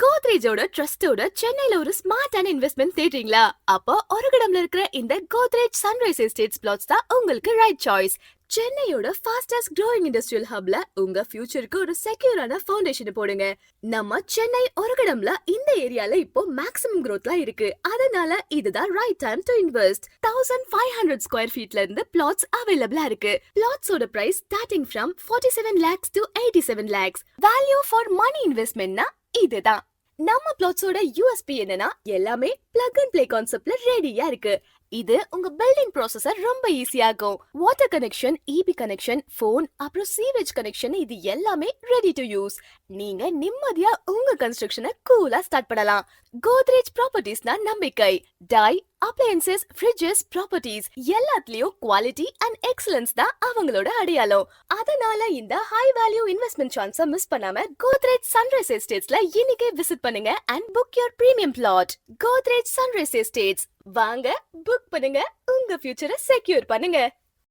கோத்ரேஜோட ட்ரஸ்டோட சென்னையில ஒரு ஸ்மார்ட்டான இன்வெஸ்ட்மெண்ட் தேடுறீங்களா? அப்போ ஒருகடம்ல இருக்கிற இந்த கோத்ரேஜ் சன்ரைஸ் எஸ்டேட்ஸ் பிளாட்ஸ் தான் உங்களுக்கு ரைட் சாய்ஸ். சென்னையோட ஃபாஸ்டஸ்ட் க்ரோயிங் இண்டஸ்ட்ரியல் ஹப்ல உங்க ஃபியூச்சருக்கு ஒரு செக்யூரான ஃபவுண்டேஷன் போடுங்க. நம்ம சென்னை ஒருகடம்ல இந்த ஏரியால இப்போ மேக்ஸிமம் growthலாம் இருக்கு. அதனால இதுதான் right time to invest. 1500 square ஃபீட்ல இருந்து பிளாட்ஸ் அவைலபிளா இருக்கு. பிளாட்ஸோட price starting from 47 lakhs to 87 lakhs. Value for money இன்வெஸ்ட்மெண்ட்னா இதுதான். நம்ம பிளாட்ஸோட யூஎஸ்பி என்னன்னா எல்லாமே பிளக் அண்ட் பிளே கான்செப்ட்ல ரெடியா இருக்கு. இது உங்க பில்டிங் ப்ராசஸ ரொம்ப ஈஸியாகும். Water connection, EB connection, phone, அப்புறம் சீவேஜ் கனெக்ஷன் இது எல்லாமே ரெடி டு யூஸ். நீங்க நிம்மதியா உங்க கன்ஸ்ட்ரக்ஷனை கூலா ஸ்டார்ட் பண்ணலாம். கோத்ரேஜ் ப்ராப்பர்ட்டிஸ்னா நம்பிக்கை. டை, அப்ளையன்சஸ், ஃப்ரிட்ஜஸ், ப்ராப்பர்ட்டிஸ் எல்லாத்துலயும் குவாலிட்டி அண்ட் எக்ஸலன்ஸ் தான் அவங்களோட அடையாளம். அதனால இந்த ஹை வேல்யூ இன்வெஸ்ட்மெண்ட் சான்ஸை மிஸ் பண்ணாம கோத்ரேஜ் சன்ரைஸ் எஸ்டேட்ஸ்ல இன்னைக்கே விசிட் பண்ணுங்க and book your premium flat. Godrej Sunrise Estates வாங்க, புக் பண்ணுங்க, உங்க ஃபியூச்சரை செக்யூர் பண்ணுங்க.